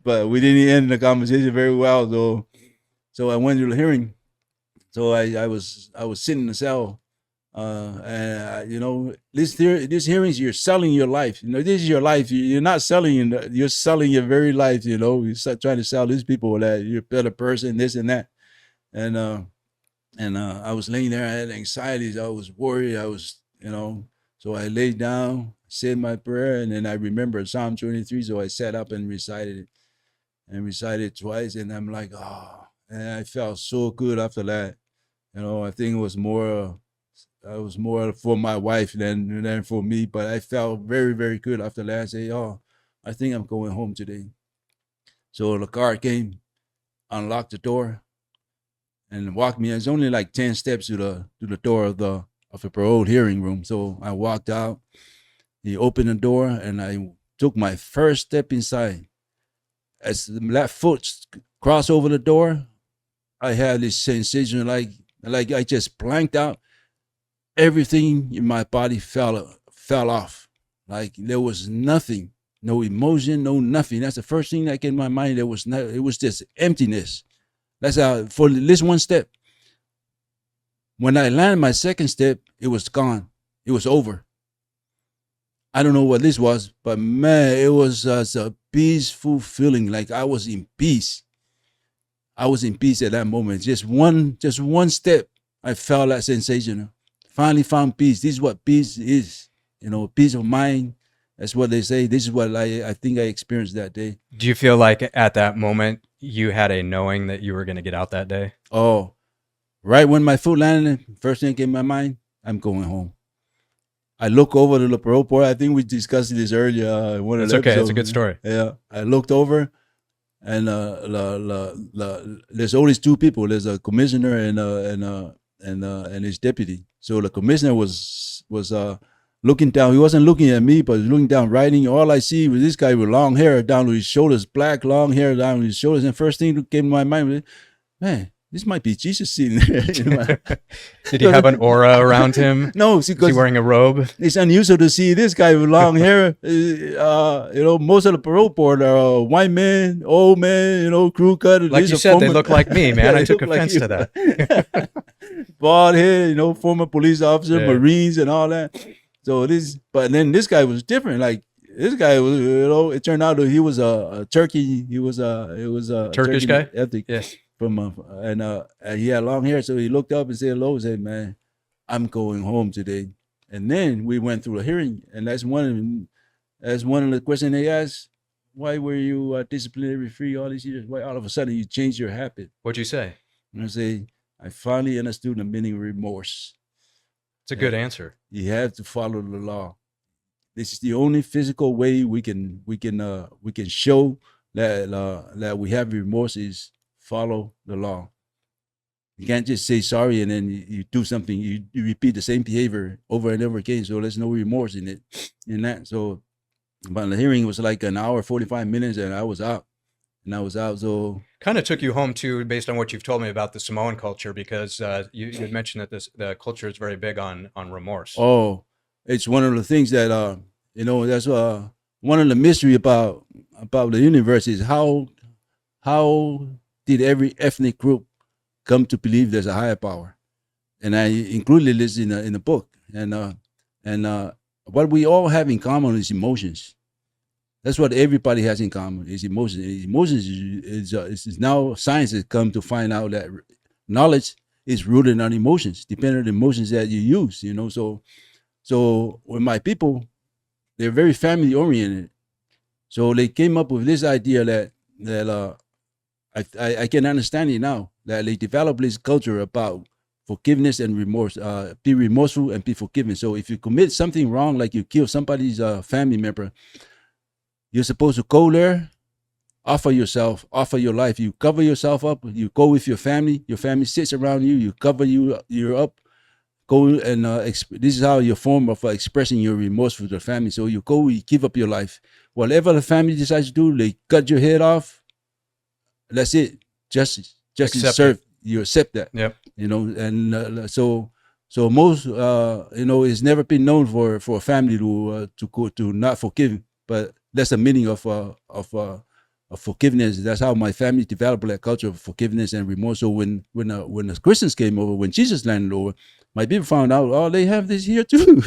But we didn't end the conversation very well, though. So I went to the hearing. So I was sitting in the cell. These hearings, you're selling your life. This is your life. You're not selling, you're selling your very life. You're trying to sell these people that you're a better person, this and that. And I was laying there. I had anxieties. I was worried. So I laid down, said my prayer, and then I remembered Psalm 23. So I sat up and recited it twice. And I'm like, oh, and I felt so good after that. I think it was more. I was more for my wife than for me, but I felt very, very good after that. I say, oh, I think I'm going home today. So the guard came, unlocked the door, and walked me. It's only like 10 steps to the door of the parole hearing room. So I walked out. He opened the door, and I took my first step inside. As that foot crossed over the door, I had this sensation like I just blanked out. Everything in my body fell off. Like there was nothing, no emotion, no nothing. That's the first thing that came to my mind. It was just emptiness. That's how, for this one step, When I landed my second step, it was gone. It was over. I don't know what this was, but man, it was a peaceful feeling. Like I was in peace. I was in peace at that moment. Just one step, I felt that sensation. Finally found peace. This is what peace is. Peace of mind. That's what they say. This is what I think I experienced that day. Do you feel like at that moment you had a knowing that you were going to get out that day? Oh, right when my foot landed, first thing came in my mind, I'm going home. I look over to the parole board. I think we discussed this earlier. In one of the okay. episodes. It's a good story. Yeah, I looked over, and there's always two people. There's a commissioner and his deputy. So the commissioner was looking down. He wasn't looking at me, but he was looking down, writing. All I see was this guy with long hair down to his shoulders, black long hair down to his shoulders. And first thing that came to my mind was, man, this might be Jesus sitting there. Did he have an aura around him? No, was he wearing a robe? It's unusual to see this guy with long hair. Most of the parole board are white men, old men, crew cut. Like you said, they look like me, man. I took offense to that. Bald head, former police officer, yeah. Marines, and all that. So but then this guy was different. Like this guy was, it turned out that he was a Turkey. He was a Turkish guy. Ethnic. Yes. And he had long hair, so he looked up and said hello and said, man, I'm going home today. And then we went through a hearing, and that's one of the questions they asked. Why were you disciplinary free all these years? Why all of a sudden you changed your habit? What'd you say? And I say, I finally understood the meaning of remorse. It's a good answer. You have to follow the law. This is the only physical way we can show that we have remorse is follow the law. You can't just say sorry and then you do something. You repeat the same behavior over and over again. So there's no remorse in it. In that. So, but the hearing was like an hour, 45 minutes, and I was out. So kind of took you home too, based on what you've told me about the Samoan culture, because you had mentioned that the culture is very big on remorse. Oh, it's one of the things that that's one of the mystery about the universe is how did every ethnic group come to believe there's a higher power? And I included this in the book. And what we all have in common is emotions. That's what everybody has in common is emotions. Emotions is now science has come to find out that knowledge is rooted on emotions, depending on the emotions that you use. So when my people, they're very family oriented. So they came up with this idea that I can understand it now, that they developed this culture about forgiveness and remorse. Be remorseful and be forgiven. So if you commit something wrong, like you kill somebody's family member, you're supposed to go there, offer yourself, offer your life. You cover yourself up. You go with your family. Your family sits around you. You cover you're up. Go and this is how your form of expressing your remorse for the family. So you go, you give up your life. Whatever the family decides to do, they cut your head off. That's it. Justice served. You accept that. Yep. And so most it's never been known for a family to not forgive, but that's the meaning of forgiveness. That's how my family developed that culture of forgiveness and remorse. So when the Christians came over, when Jesus landed over, my people found out, oh, they have this here too.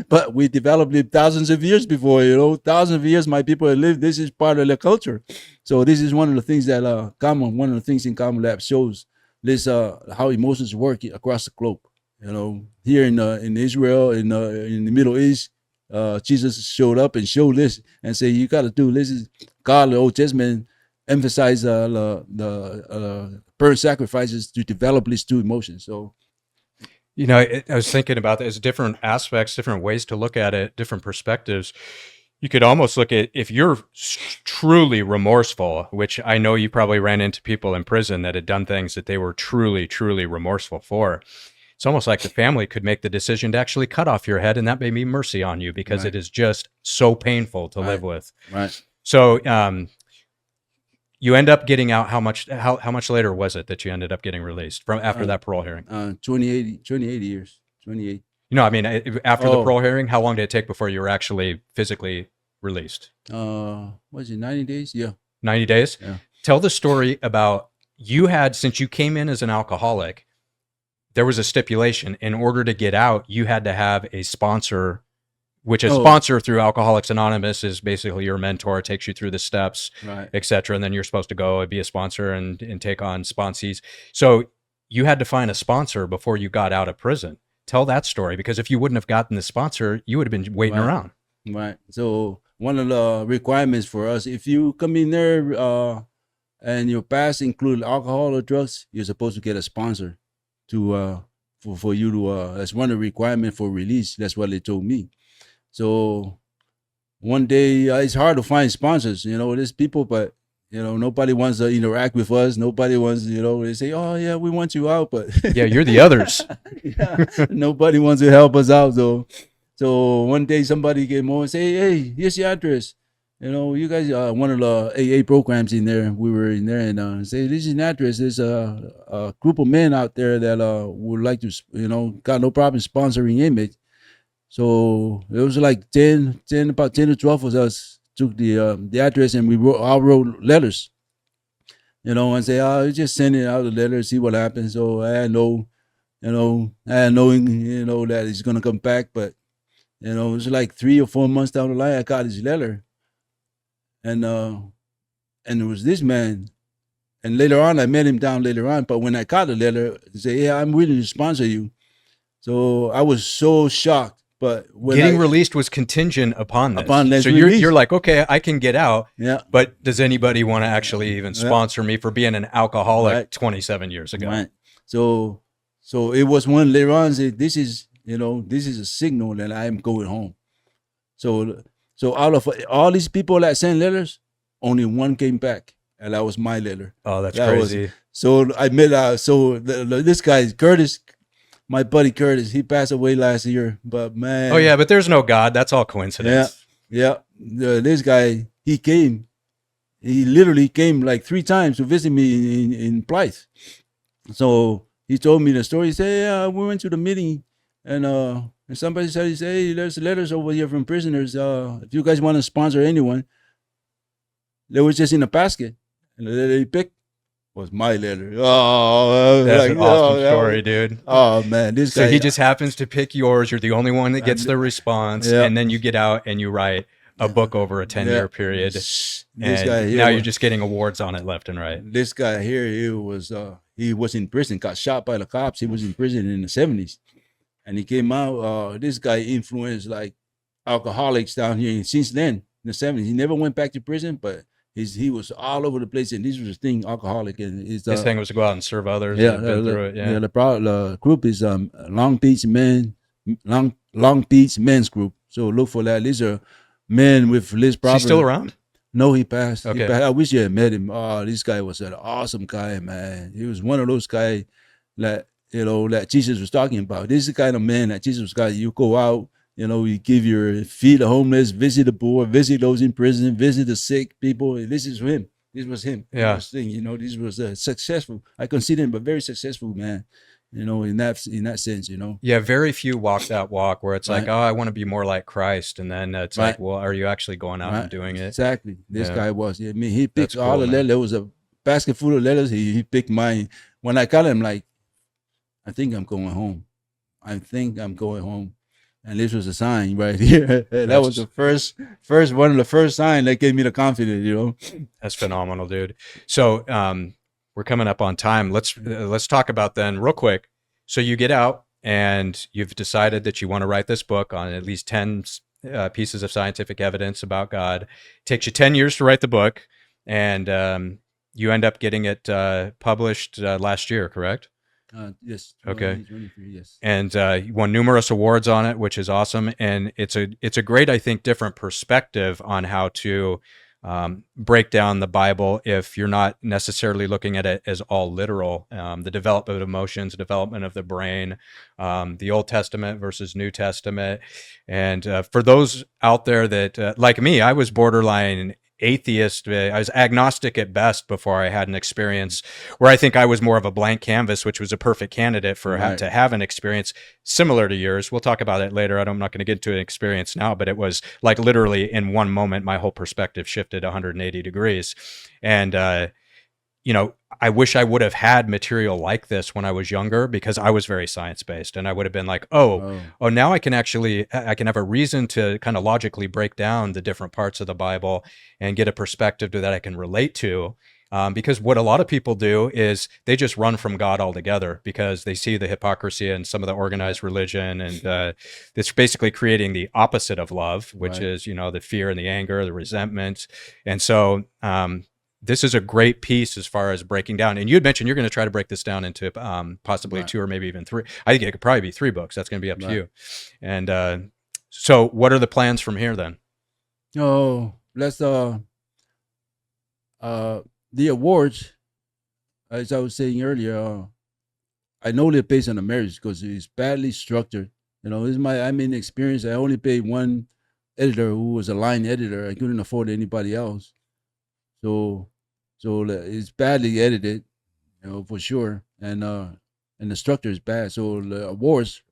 But we developed it thousands of years before, thousands of years my people have lived. This is part of their culture. So this is one of the things that common. One of the things in Common Lab shows this how emotions work across the globe. Here in Israel, in the Middle East, Jesus showed up and showed this and said, you got to do this. Is God, the Old Testament, emphasize the burnt sacrifices to develop these two emotions. So, I was thinking about that as different aspects, different ways to look at it, different perspectives. You could almost look at if you're truly remorseful, which I know you probably ran into people in prison that had done things that they were truly, truly remorseful for. It's almost like the family could make the decision to actually cut off your head, and that may be mercy on you because It is just so painful to live with. Right. So you end up getting out. How much later was it that you ended up getting released from after that parole hearing? 28 years. 28. After the parole hearing, how long did it take before you were actually physically released? Was it 90 days? Yeah. 90 days? Yeah. Tell the story about since you came in as an alcoholic, there was a stipulation. In order to get out, you had to have a sponsor, which a Oh. sponsor through Alcoholics Anonymous is basically your mentor, takes you through the steps, Right. etc. And then you're supposed to go and be a sponsor and take on sponsees. So you had to find a sponsor before you got out of prison. Tell that story, because if you wouldn't have gotten the sponsor, you would have been waiting Right. around. Right. So one of the requirements for us, if you come in there and your past include alcohol or drugs, you're supposed to get a sponsor to for you to that's one of the requirements for release. That's what they told me. So one day it's hard to find sponsors. There's people, but nobody wants to interact with us. Nobody wants, they say, "Oh yeah, we want you out," but Yeah, you're the others. yeah, nobody wants to help us out though. So one day somebody came over and say, "Hey, here's your address. You guys one of the AA programs in there. We were in there and say, this is an address. There's a group of men out there that would like to, got no problem sponsoring inmates." So it was like about 10 or 12 of us took the address and we wrote letters, and say, "Oh, just send it out the letter, see what happens." So I had no knowing, that he's gonna come back, but it was like 3 or 4 months down the line, I got his letter, and it was this man. And later on, I met him down later on. But when I got the letter, he said, "Yeah, I'm willing to sponsor you." So I was so shocked. But when Getting released was contingent upon this. Upon this so release. you're like, okay, I can get out. Yeah. But does anybody want to actually even sponsor me for being an alcoholic Right. 27 years ago? Right. So it was one later on said, "This is a signal that I am going home." So out of all these people that sent letters, only one came back, and that was my letter. Oh, that's That was- crazy. So I met this guy Curtis, my buddy Curtis. He passed away last year, but man. Oh, yeah, but there's no God. That's all coincidence. Yeah. This guy, he came. He literally came like 3 times to visit me in Blythe. So he told me the story. He said, "Yeah, we went to the meeting, and somebody said, hey, there's letters over here from prisoners. If you guys want to sponsor anyone." They was just in a basket, and the letter he picked was my letter. Oh, That's like, an awesome that story, was- dude. Oh man, this So guy. he just happens to pick yours. You're the only one that gets the response. Yeah. And then you get out and you write a book over a 10-year Yeah. period. This And guy here now was- you're just getting awards on it left and right. This guy here, he was in prison, got shot by the cops. He was in prison in the 70s. And he came out, this guy influenced like alcoholics down here. And since then, in the 70s, he never went back to prison, but he was all over the place. And this was the thing, alcoholic. And His thing was to go out and serve others. yeah, that have been through it. Yeah. the group is Long Beach Men's Group. So look for that. These are men with this Is he problem. still around? No, he passed. Okay. I wish you had met him. Oh, this guy was an awesome guy, man. He was one of those guys that, that Jesus was talking about. This is the kind of man that Jesus was talking. You go out, you feed the homeless, visit the poor, visit those in prison, visit the sick people. This is him. This was him. Yeah. This thing, this was successful. I consider him a very successful man, in that sense, Yeah, very few walk that walk where it's like, Right. oh, I want to be more like Christ. And then it's like, Right. well, are you actually going out and Right. doing it? Exactly. This Yeah. guy was. I mean, he picked That's all cool, the man. letters. There was a basket full of letters. He picked mine. When I got him, like, I think I'm going home. And this was a sign right here. That was the first one of the first sign that gave me the confidence, That's phenomenal, dude. So we're coming up on time. Let's talk about then real quick. So you get out and you've decided that you want to write this book on at least 10 pieces of scientific evidence about God. It takes you 10 years to write the book, and you end up getting it published last year, correct? Yes. Okay. 2023, yes. And you won numerous awards on it, which is awesome. And it's a great, I think, different perspective on how to break down the Bible if you're not necessarily looking at it as all literal. The development of emotions, development of the brain, the Old Testament versus New Testament. And for those out there that, like me, I was borderline atheist. I was agnostic at best before I had an experience where I think I was more of a blank canvas, which was a perfect candidate for Right. to have an experience similar to yours. We'll talk about it later. I'm not going to get into an experience now, but it was like literally in one moment, my whole perspective shifted 180 degrees. And, I wish I would have had material like this when I was younger, because I was very science-based, and I would have been like, oh, now I can have a reason to kind of logically break down the different parts of the Bible and get a perspective that I can relate to. Because what a lot of people do is they just run from God altogether because they see the hypocrisy in some of the organized religion, and it's basically creating the opposite of love, which is, the fear and the anger, the resentment. And so this is a great piece as far as breaking down. And you had mentioned you're going to try to break this down into possibly 2 or maybe even 3. I think it could probably be 3 books. That's going to be up to you. And so what are the plans from here then? Oh, let's the awards, as I was saying earlier, I know they're based on the marriage because it's badly structured. This is I'm in experience. I only paid one editor who was a line editor. I couldn't afford anybody else. So it's badly edited, for sure. And the structure is bad. So the awards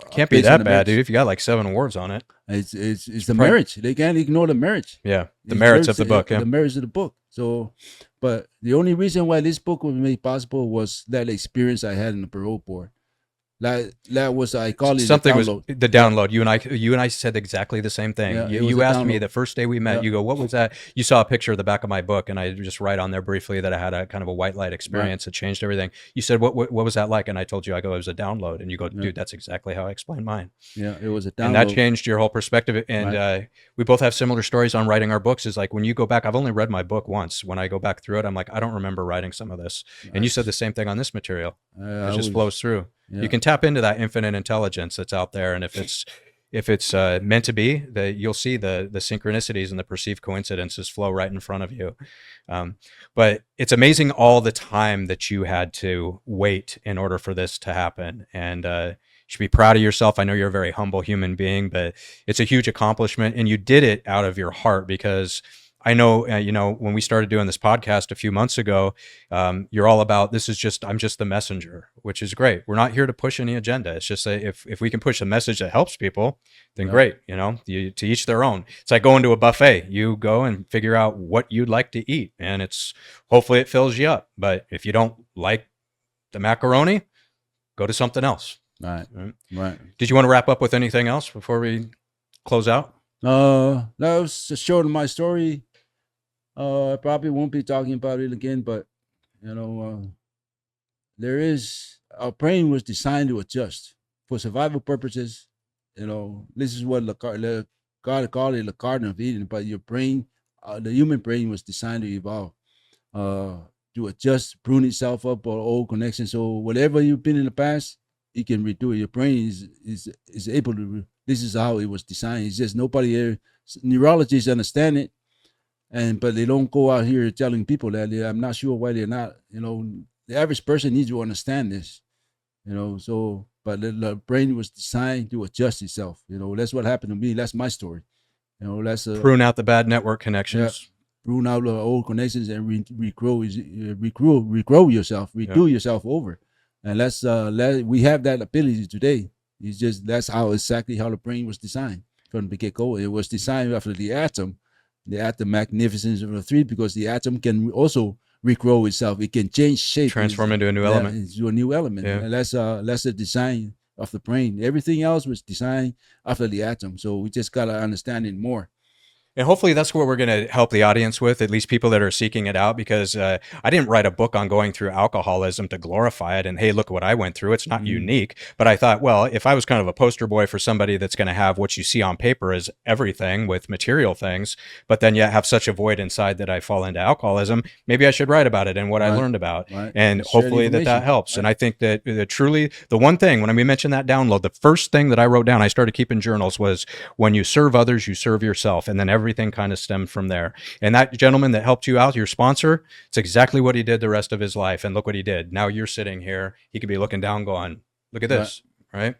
can't be that bad, dude. If you got like 7 awards on it, it's the marriage. They can't ignore the marriage. Yeah, the merits of the book. The merits of the book. So, but the only reason why this book was made possible was that experience I had in the parole board. That was, I call it something, the download. Was the download. You and I said exactly the same thing. Yeah, you asked me the first day we met, you go, what was that? You saw a picture of the back of my book, and I just write on there briefly that I had a kind of a white light experience that changed everything. You said, what was that like? And I told you, I go, it was a download. And you go, dude, that's exactly how I explained mine. Yeah, it was a download. And that changed your whole perspective. And we both have similar stories on writing our books. Is like when you go back, I've only read my book once. When I go back through it, I'm like, I don't remember writing some of this. And you said the same thing on this material. It just flows through. Yeah. You can tap into that infinite intelligence that's out there, and if it's meant to be, that you'll see the synchronicities and the perceived coincidences flow right in front of you. But it's amazing all the time that you had to wait in order for this to happen, and you should be proud of yourself. I know you're a very humble human being, but it's a huge accomplishment, and you did it out of your heart, because I know, when we started doing this podcast a few months ago, you're all about, I'm just the messenger, which is great. We're not here to push any agenda. It's just if we can push a message that helps people, then great. To each their own. It's like going to a buffet. You go and figure out what you'd like to eat, and hopefully it fills you up. But if you don't like the macaroni, go to something else. Right. Did you want to wrap up with anything else before we close out? That was a short of my story. I probably won't be talking about it again, but our brain was designed to adjust for survival purposes. This is what God called it the Garden of Eden. But your brain, the human brain, was designed to evolve, to adjust, prune itself up or old connections. So whatever you've been in the past, it can redo it. Your brain is able to. This is how it was designed. It's just nobody here. Neurologists understand it. But they don't go out here telling people that. I'm not sure why they're not. The average person needs to understand this. But the brain was designed to adjust itself. That's what happened to me. That's my story. That's prune out the bad network connections. Yeah, prune out the old connections and regrow yourself, redo yourself over. And we have that ability today. It's just that's exactly how the brain was designed from the get-go. It was designed after the atom magnificence of the 3, because the atom can also regrow itself. It can change shape, transform into a new element. Into a new element. Yeah. And that's the design of the brain. Everything else was designed after the atom. So we just gotta understand it more. And hopefully that's what we're going to help the audience with, at least people that are seeking it out, because I didn't write a book on going through alcoholism to glorify it and, hey, look what I went through. It's not unique. But I thought, well, if I was kind of a poster boy for somebody that's going to have what you see on paper as everything with material things, but then yet have such a void inside that I fall into alcoholism, maybe I should write about it and what I learned about. Right. And hopefully that helps. Right. And I think that truly the one thing, when we mentioned that download, the first thing that I wrote down, I started keeping journals, was when you serve others, you serve yourself. And then everything kind of stemmed from there. And that gentleman that helped you out, your sponsor, it's exactly what he did the rest of his life. And look what he did. Now you're sitting here. He could be looking down going, look at this, right?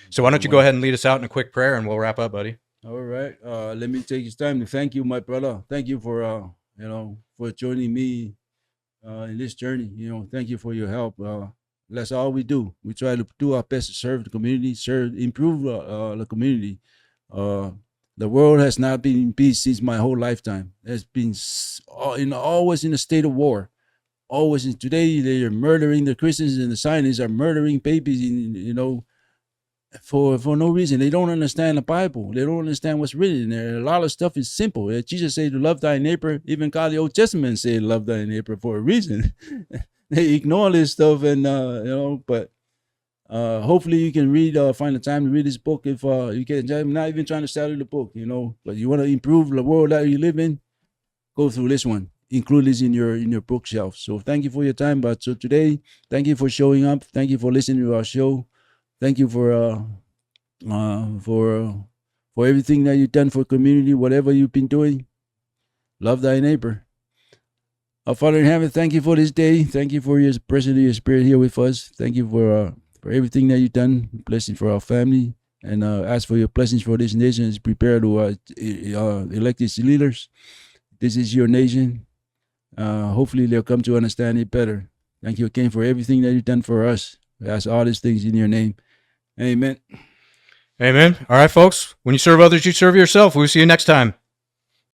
So why don't you go ahead and lead us out in a quick prayer, and we'll wrap up, buddy. All right. Let me take this time to thank you, my brother. Thank you for, for joining me in this journey. Thank you for your help. That's all we do. We try to do our best to serve the community, improve the community. The world has not been in peace since my whole lifetime. It's been always in a state of war. always, and today they are murdering the Christians, and the Zionists are murdering babies, for no reason. They don't understand the Bible. They don't understand what's written in there. A lot of stuff is simple. Jesus said to love thy neighbor. Even God, the Old Testament said love thy neighbor for a reason. They ignore this stuff, and but hopefully you can find the time to read this book. If you can, I'm not even trying to sell you the book, but you want to improve the world that you live in, go through this one. Include this in your bookshelf. So thank you for your time. But so today, thank you for showing up. Thank you for listening to our show. Thank you for everything that you've done for community, whatever you've been doing. Love thy neighbor. Our Father in heaven, thank you for this day. Thank you for your presence of your spirit here with us. Thank you for everything that you've done. Blessing for our family, and ask for your blessings for this nation as prepare to elect its leaders. This is your nation. Hopefully they'll come to understand it better. Thank you again for everything that you've done for us. We ask all these things in your name. Amen. Amen. All right, folks. When you serve others, you serve yourself. We'll see you next time.